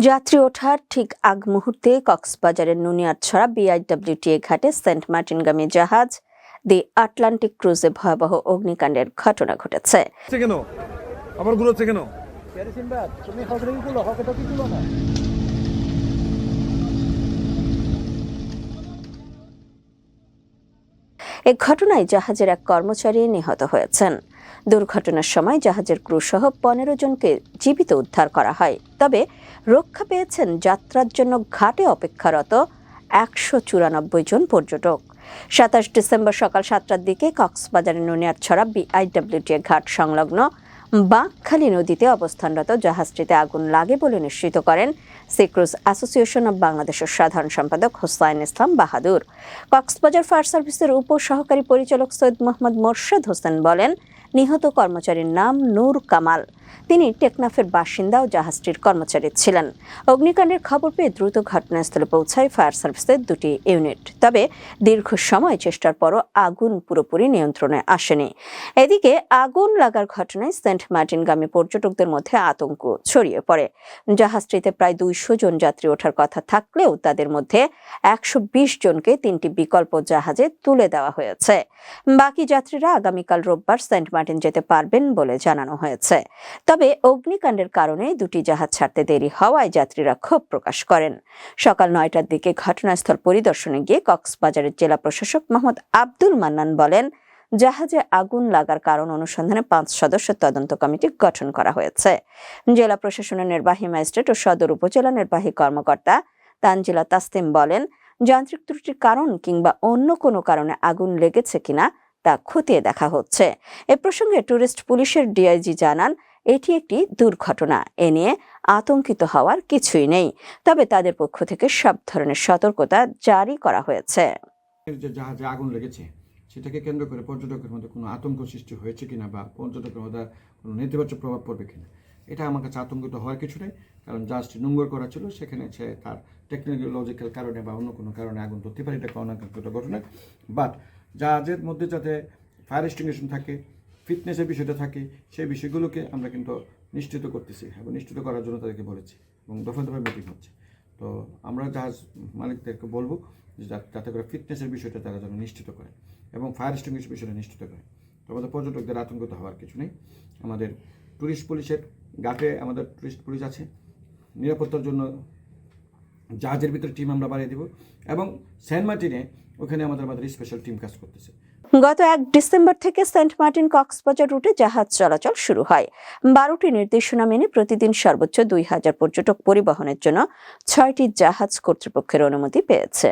যাত্রী ওঠার ঠিক আগ মুহূর্তে কক্সবাজারের নুনিয়ারছড়া বিআইডব্লিউটিএ ঘাটে সেন্ট মার্টিনগামী জাহাজ দি আটলান্টিক ক্রুজে ভয়াবহ অগ্নিকাণ্ডের ঘটনা ঘটেছে। এ ঘটনায় জাহাজের এক কর্মচারী নিহত হয়েছেন। দুর্ঘটনার সময় জাহাজের ক্রু সহ 15 জনকে জীবিত উদ্ধার করা হয়, তবে রক্ষা পেয়েছেন যাত্রার জন্য ঘাটে অপেক্ষারত 194 জন পর্যটক। 27 ডিসেম্বর সকাল 7টার দিকে কক্সবাজারের নুনিয়ারছড়া বিআইডব্লিউটিএ ঘাট সংলগ্ন বাঁকখালী নদীতে অবস্থানরত জাহাজটিতে আগুন লাগে বলে নিশ্চিত করেন সি ক্রুজ অ্যাসোসিয়েশন অব বাংলাদেশের সাধারণ সম্পাদক হোসাইন ইসলাম বাহাদুর। কক্সবাজার ফায়ার সার্ভিসের উপসহকারী পরিচালক সৈয়দ মোহাম্মদ মোর্শেদ হোসেন বলেন, নিহত কর্মচারীর নাম নূর কামাল। তিনি টেকনাফের বাসিন্দা ও জাহাজটির কর্মচারী ছিলেন। অগ্নিকাণ্ডের খবর পেয়ে দ্রুত ঘটনাস্থলে পৌঁছায় ফায়ার সার্ভিসের 2টি ইউনিট, তবে দীর্ঘ সময় চেষ্টার পরও আগুন পুরোপুরি নিয়ন্ত্রণে আসেনি। এদিকে আগুন লাগার ঘটনায় সেন্ট মার্টিনগামী পর্যটকদের মধ্যে আতঙ্ক ছড়িয়ে পড়ে। জাহাজটিতে প্রায় 200 জন যাত্রী ওঠার কথা থাকলেও তাদের মধ্যে 120 জনকে 3টি বিকল্প জাহাজে তুলে দেওয়া হয়েছে। বাকি যাত্রীরা আগামীকাল রোববার সেন্ট মার্টিন যেতে পারবেন বলে জানানো হয়েছে। তবে অগ্নিকাণ্ডের কারণে 2টি জাহাজ ছাড়তে দেরি হওয়ায় যাত্রীরা ক্ষোভ প্রকাশ করেন। সকাল 9টার দিকে ঘটনাস্থল পরিদর্শনে গিয়ে কক্সবাজারের জেলা প্রশাসক মোহাম্মদ আব্দুল মান্নান বলেন, জাহাজে আগুন লাগার কারণ অনুসন্ধানে 5 সদস্যের তদন্ত কমিটি গঠন করা হয়েছে। জেলা প্রশাসনের নির্বাহী ম্যাজিস্ট্রেট ও সদর উপজেলা নির্বাহী কর্মকর্তা তানজিলা তাসলিম বলেন, যান্ত্রিক ত্রুটির কারণ কিংবা অন্য কোনো কারণে আগুন লেগেছে কিনা তা খতিয়ে দেখা হচ্ছে। এ প্রসঙ্গে টুরিস্ট পুলিশের ডিআইজি জানান, এটি একটি দুর্ঘটনা, এ নিয়ে আতঙ্কিত হওয়ার কিছুই নেই, তবে তাদের পক্ষ থেকে সব ধরনের সতর্কতা জারি করা হয়েছে। জাহাজে আগুন লেগেছে সেটাকে কেন্দ্র করে পর্যটকের মধ্যে কোনো আতঙ্ক সৃষ্টি হয়েছে কিনা বা পর্যটকের মধ্যে কোনো নেতিবাচক প্রভাব পড়বে কিনা, এটা আমার কাছে আতঙ্কিত হওয়ার কিছু নেই। কারণ জাহাজটি নোঙর করা ছিল, সেখানে সে তার টেকনোলজিক্যাল কারণে বা অন্য কোনো কারণে আগুন ধরতে পারে, এটা অনাকাঙ্ক্ষিত ঘটনা। বাট জাহাজের মধ্যে যাতে ফায়ার এক্সটিংগুইশার থাকে, ফিটনেসের বিষয়টা থাকে, সেই বিষয়গুলোকে আমরা কিন্তু নিশ্চিত করতেছি এবং নিশ্চিত করার জন্য তাদেরকে বলেছি এবং দফা দফা মিটিং হচ্ছে। তো আমরা জাহাজ মালিকদেরকে বলবো যাতে করে ফিটনেসের বিষয়টা তারা যেন নিশ্চিত করে এবং ফায়ার এক্সটিংগুইশার বিষয়টা নিশ্চিত করে। তো আমাদের পর্যটকদের আতঙ্কিত হওয়ার কিছু নেই। আমাদের টুরিস্ট পুলিশের ঘাটে আমাদের টুরিস্ট পুলিশ আছে, নিরাপত্তার জন্য জাহাজের ভিতরে টিম আমরা বাড়িয়ে দেব এবং সেন্ট মার্টিনে ওখানে আমাদের স্পেশাল টিম কাজ করতেছে। গত 1 ডিসেম্বর থেকে সেন্ট মার্টিন কক্সবাজার রুটে জাহাজ চলাচল শুরু হয়। 12টি নির্দেশনা মেনে প্রতিদিন সর্বোচ্চ 2000 পর্যটক পরিবহনের জন্য 6টি জাহাজ কর্তৃপক্ষের অনুমতি পেয়েছে।